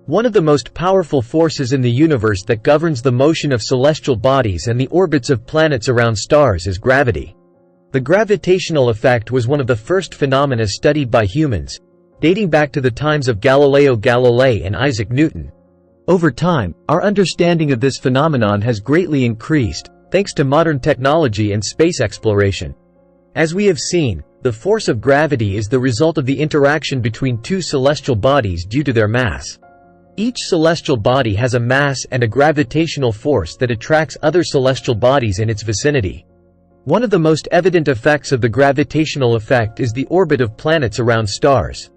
One of the most powerful forces in the universe that governs the motion of celestial bodies and the orbits of planets around stars is gravity. The gravitational effect was one of the first phenomena studied by humans, dating back to the times of Galileo Galilei and Isaac Newton. Over time, our understanding of this phenomenon has greatly increased, thanks to modern technology and space exploration. As we have seen, the force of gravity is the result of the interaction between two celestial bodies due to their mass. Each celestial body has a mass and a gravitational force that attracts other celestial bodies in its vicinity. One of the most evident effects of the gravitational effect is the orbit of planets around stars.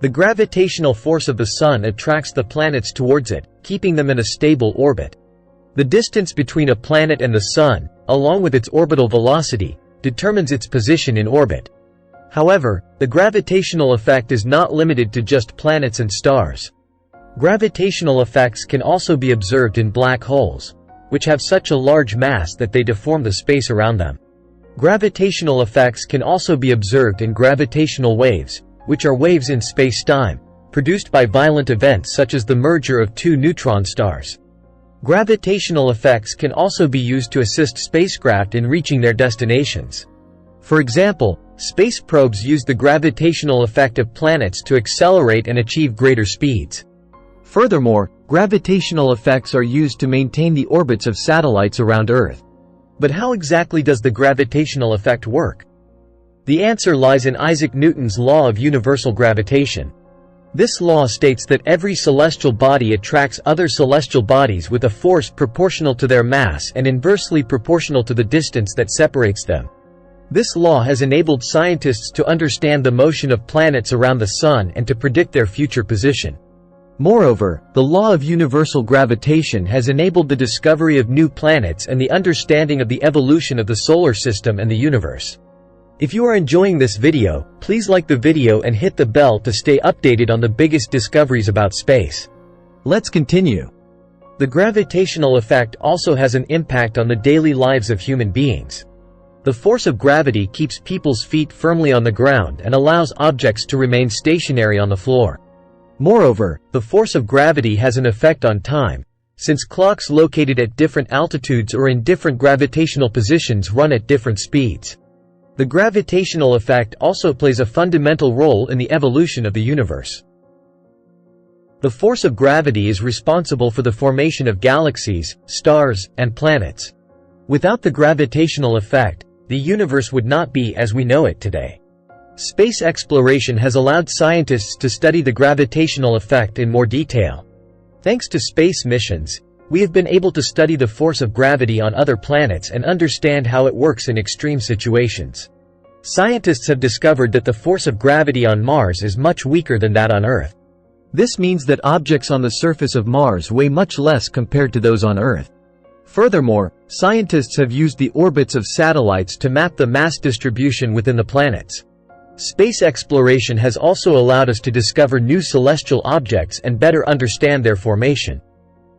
The gravitational force of the Sun attracts the planets towards it, keeping them in a stable orbit. The distance between a planet and the Sun, along with its orbital velocity, determines its position in orbit. However, the gravitational effect is not limited to just planets and stars. Gravitational effects can also be observed in black holes, which have such a large mass that they deform the space around them. Gravitational effects can also be observed in gravitational waves, which are waves in space-time, produced by violent events such as the merger of two neutron stars. Gravitational effects can also be used to assist spacecraft in reaching their destinations. For example, space probes use the gravitational effect of planets to accelerate and achieve greater speeds. Furthermore, gravitational effects are used to maintain the orbits of satellites around Earth. But how exactly does the gravitational effect work? The answer lies in Isaac Newton's law of universal gravitation. This law states that every celestial body attracts other celestial bodies with a force proportional to their mass and inversely proportional to the distance that separates them. This law has enabled scientists to understand the motion of planets around the Sun and to predict their future position. Moreover, the law of universal gravitation has enabled the discovery of new planets and the understanding of the evolution of the solar system and the universe. If you are enjoying this video, please like the video and hit the bell to stay updated on the biggest discoveries about space. Let's continue. The gravitational effect also has an impact on the daily lives of human beings. The force of gravity keeps people's feet firmly on the ground and allows objects to remain stationary on the floor. Moreover, the force of gravity has an effect on time, since clocks located at different altitudes or in different gravitational positions run at different speeds. The gravitational effect also plays a fundamental role in the evolution of the universe. The force of gravity is responsible for the formation of galaxies, stars, and planets. Without the gravitational effect, the universe would not be as we know it today. Space exploration has allowed scientists to study the gravitational effect in more detail. Thanks to space missions, we have been able to study the force of gravity on other planets and understand how it works in extreme situations. Scientists have discovered that the force of gravity on Mars is much weaker than that on Earth. This means that objects on the surface of Mars weigh much less compared to those on Earth. Furthermore, scientists have used the orbits of satellites to map the mass distribution within the planets. Space exploration has also allowed us to discover new celestial objects and better understand their formation.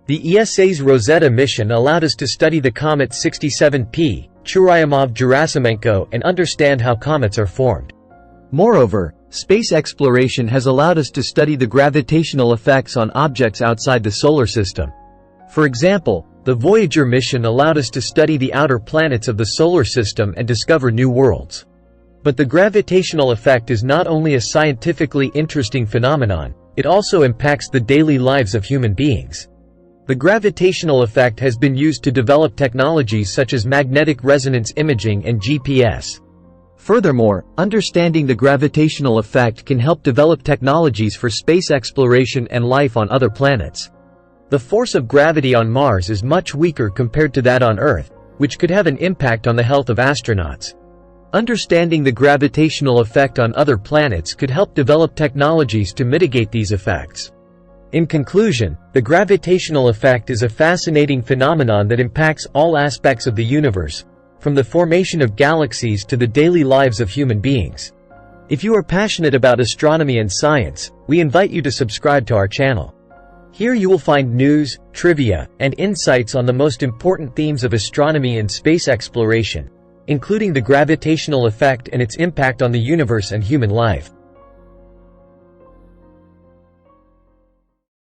The ESA's Rosetta mission allowed us to study the comet 67P, Churyumov-Gerasimenko, and understand how comets are formed. Moreover, space exploration has allowed us to study the gravitational effects on objects outside the solar system. For example, the Voyager mission allowed us to study the outer planets of the solar system and discover new worlds. But the gravitational effect is not only a scientifically interesting phenomenon, it also impacts the daily lives of human beings. The gravitational effect has been used to develop technologies such as magnetic resonance imaging and GPS. Furthermore, understanding the gravitational effect can help develop technologies for space exploration and life on other planets. The force of gravity on Mars is much weaker compared to that on Earth, which could have an impact on the health of astronauts. Understanding the gravitational effect on other planets could help develop technologies to mitigate these effects. In conclusion, the gravitational effect is a fascinating phenomenon that impacts all aspects of the universe, from the formation of galaxies to the daily lives of human beings. If you are passionate about astronomy and science, we invite you to subscribe to our channel. Here you will find news, trivia, and insights on the most important themes of astronomy and space exploration, including the gravitational effect and its impact on the universe and human life.